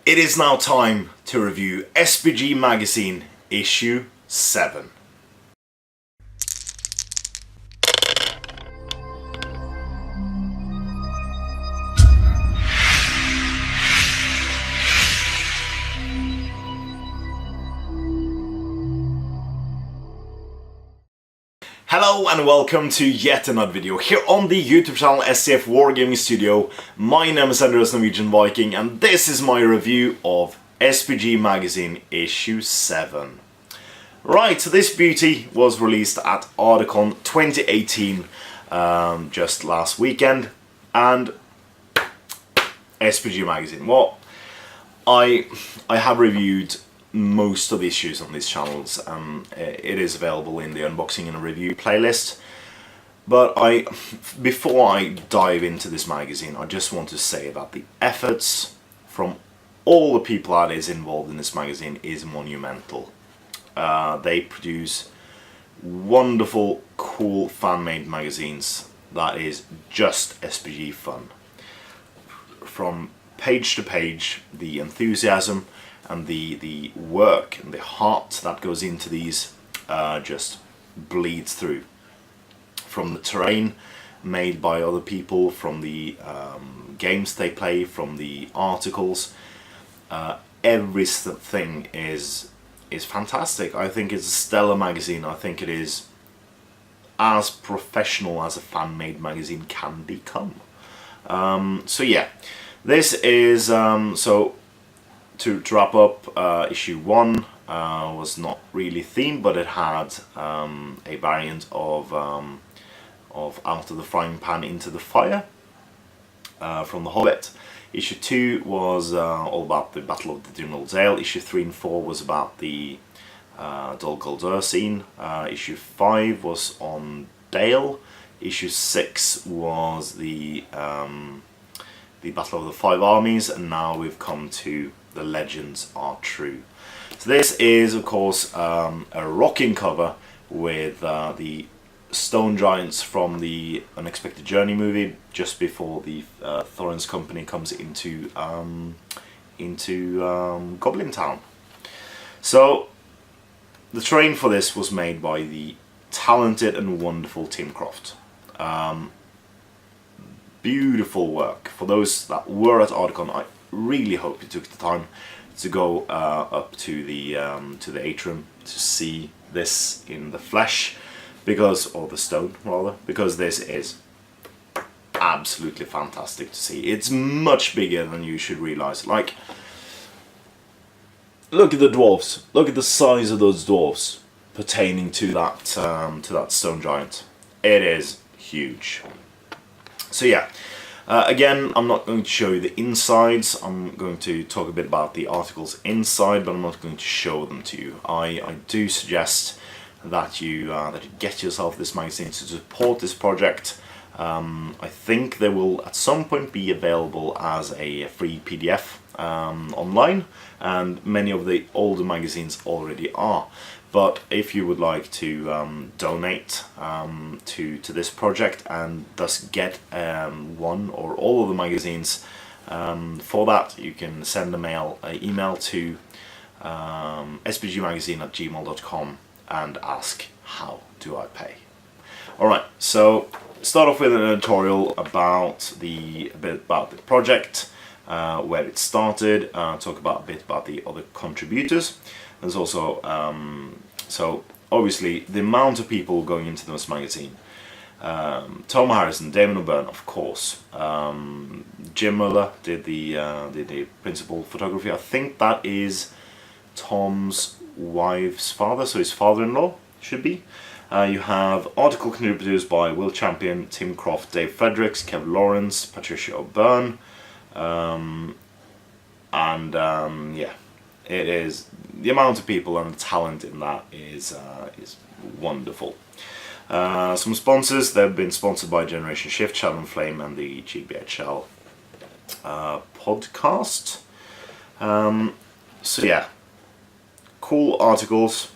It is now time to review SBG Magazine issue 7. Hello and welcome to yet another video here on the YouTube channel SCF Wargaming Studio. My name is Andreas Norwegian Viking and this is my review of SBG Magazine issue 7. Right, so this beauty was released at Ardacon 2018 just last weekend, and SBG Magazine. Well, I have reviewed most of the issues on these channels. It is available in the unboxing and review playlist, but before I dive into this magazine, I just want to say that the efforts from all the people that is involved in this magazine is monumental. They produce wonderful, cool fan-made magazines that is just SBG fun. From page to page, the enthusiasm and the work and the heart that goes into these just bleeds through. From the terrain made by other people, from the games they play, from the articles, everything is fantastic. I think it's a stellar magazine. I think it is as professional as a fan-made magazine can become. So yeah, this is To wrap up, issue 1 was not really themed, but it had a variant of Out of the Frying Pan Into the Fire from The Hobbit. Issue 2 was all about the Battle of the Durinal Dale. Issue 3 and 4 was about the Dol Guldur scene. Issue 5 was on Dale. Issue 6 was the Battle of the Five Armies, and now we've come to The Legends Are True. So this is, of course, a rocking cover with the stone giants from the Unexpected Journey movie, just before the Thorin's company comes into Goblin Town. So the terrain for this was made by the talented and wonderful Tim Croft. Beautiful work. For those that were at Ardacon, I really hope you took the time to go up to the atrium to see this in the flesh, or the stone rather, because this is absolutely fantastic to see. It's much bigger than you should realize. Like, look at the dwarves. Look at the size of those dwarves pertaining to that stone giant. It is huge. So yeah, again, I'm not going to show you the insides. I'm going to talk a bit about the articles inside, but I'm not going to show them to you. I do suggest that you get yourself this magazine to support this project. I think they will at some point be available as a free PDF online, and many of the older magazines already are. But if you would like to donate to this project and thus get one or all of the magazines, for that you can send an email to sbgmagazine@gmail.com and ask, how do I pay? Alright, so start off with an editorial about a bit about the project, where it started, talk a bit about the other contributors. There's also, so obviously the amount of people going into this magazine. Tom Harrison, Damon O'Byrne, of course. Jim Muller did the principal photography. I think that is Tom's wife's father, so his father-in-law should be. You have article contributors by Will Champion, Tim Croft, Dave Fredericks, Kevin Lawrence, Patricia O'Byrne, yeah, it is, the amount of people and the talent in that is wonderful. Some sponsors. They've been sponsored by Generation Shift, Shadow and Flame, and the GBHL podcast. So yeah, cool articles.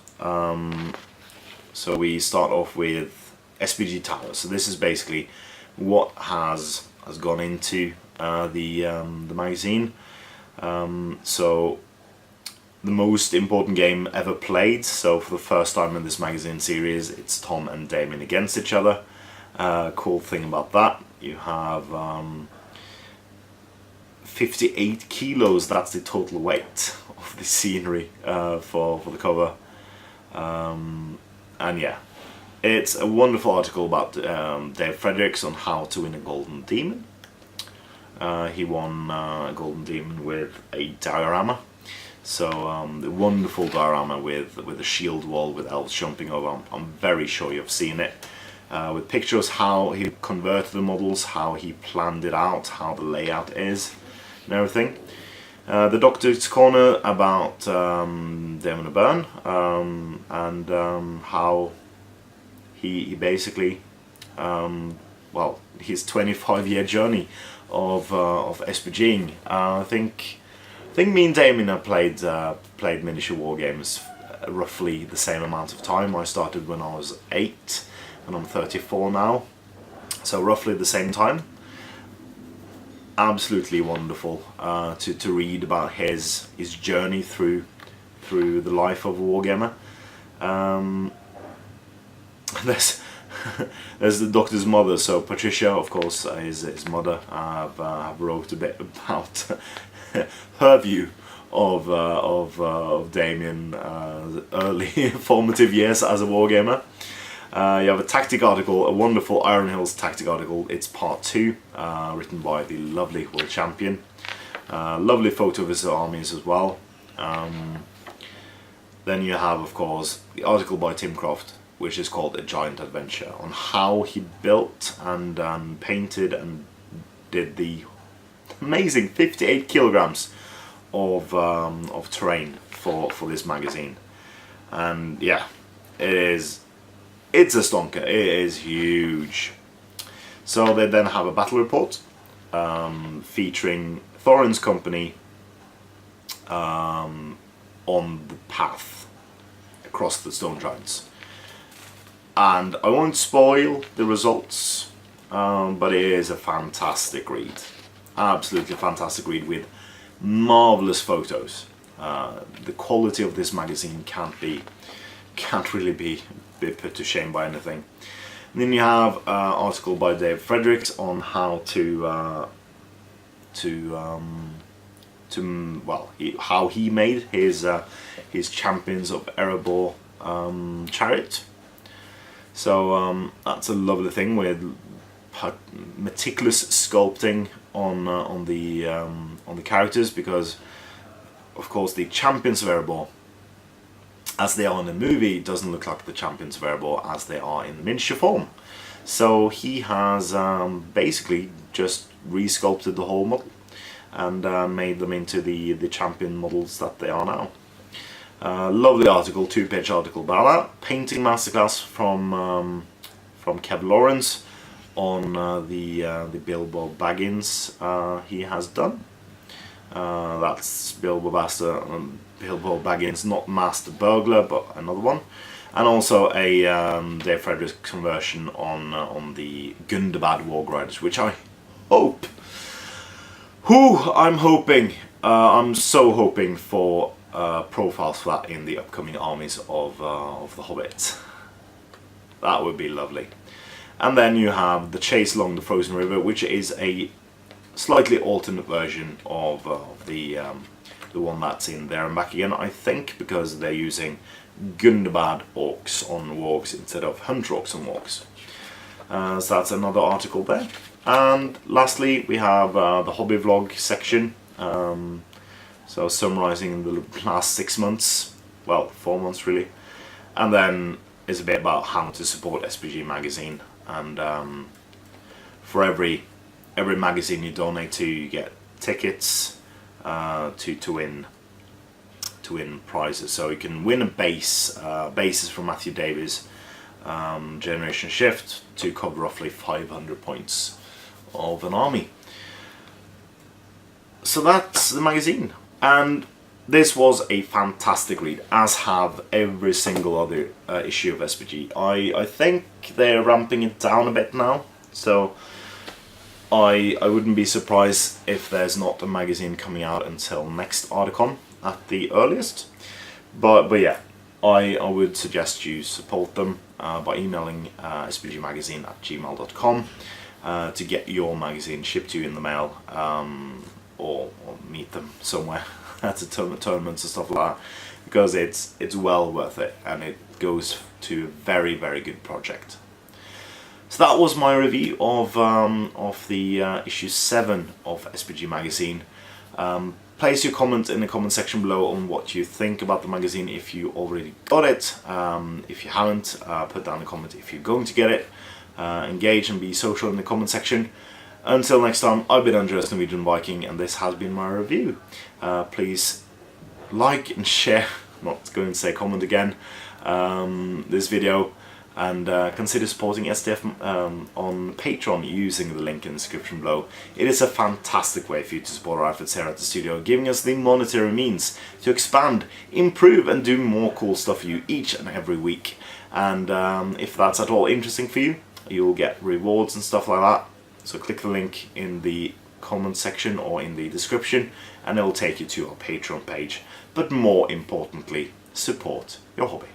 So we start off with SBG Tower. So this is basically what has gone into the magazine. So the most important game ever played. So for the first time in this magazine series, it's Tom and Damien against each other. Cool thing about that, you have 58 kilos, that's the total weight of the scenery for the cover. And yeah, it's a wonderful article about Dave Fredericks on how to win a Golden Demon. He won a Golden Demon with a diorama. So the wonderful diorama with a shield wall with elves jumping over. I'm very sure you've seen it. With pictures how he converted the models, how he planned it out, how the layout is, and everything. The Doctor's Corner about Damon O'Byrne, and how he basically, well, his 25-year journey of SBGing. I think me and Damien have played miniature war games roughly the same amount of time. I started when I was 8 and I'm 34 now, so roughly the same time. Absolutely wonderful to read about his journey through the life of a wargamer. There's the Doctor's mother, so Patricia, of course, is his mother. I've wrote a bit about her view of Damien early formative years as a wargamer. You have a tactic article, a wonderful Iron Hills tactic article. It's part 2, written by the lovely Will Champion. Lovely photo of his armies as well. Then you have, of course, the article by Tim Croft, which is called A Giant Adventure, on how he built and painted and did the amazing 58 kilograms of terrain for this magazine. And yeah, it's a stonker. It is huge. So they then have a battle report featuring Thorin's company on the path across the Stone Giants. And I won't spoil the results, but it is a fantastic read. Absolutely fantastic read with marvelous photos. The quality of this magazine can't really be put to shame by anything. And then you have an article by Dave Fredericks on how how he made his Champions of Erebor chariot. So that's a lovely thing with meticulous sculpting on the characters, because of course the Champions of Erebor, as they are in the movie, doesn't look like the Champions of Erebor as they are in the miniature form. So he has basically just re-sculpted the whole model and made them into the champion models that they are now. Lovely article, 2-page article about that. Painting masterclass from Kev Lawrence on the Bilbo Baggins he has done. That's Bilbo Baggins, not Master Burglar, but another one. And also a Dave Fredericks conversion on the Gundabad Warg Riders, which I hope. I'm so hoping for profiles for that in the upcoming armies of the Hobbit. That would be lovely. And then you have the Chase Along the Frozen River, which is a slightly alternate version of the one that's in There and Back Again, I think, because they're using Gundabad orcs on wargs instead of Hunter orcs on wargs. So that's another article there. And lastly, we have the hobby vlog section. So summarising the last 6 months, well, 4 months really, and then is a bit about how to support SBG Magazine. And for every magazine you donate to, you get tickets to win prizes. So you can win a bases from Matthew Davies, Generation Shift, to cover roughly 500 points of an army. So that's the magazine, and this was a fantastic read, as have every single other issue of SBG. I think they're ramping it down a bit now, so I wouldn't be surprised if there's not a magazine coming out until next Ardacon at the earliest. But yeah, I would suggest you support them by emailing sbgmagazine@gmail.com to get your magazine shipped to you in the mail, or meet them somewhere at a tournaments and stuff like that, because it's well worth it, and it goes to a very, very good project. So that was my review of the issue 7 of SBG Magazine. Place your comment in the comment section below on what you think about the magazine if you already got it. If you haven't, put down a comment if you're going to get it. Engage and be social in the comment section. Until next time, I've been Andreas Norwegian Viking, and this has been my review. Please like and share, not going to say comment again, this video, and consider supporting STF on Patreon using the link in the description below. It is a fantastic way for you to support our efforts here at the studio, giving us the monetary means to expand, improve, and do more cool stuff for you each and every week. And if that's at all interesting for you, you'll get rewards and stuff like that. So click the link in the comment section or in the description, and it will take you to our Patreon page. But more importantly, support your hobby.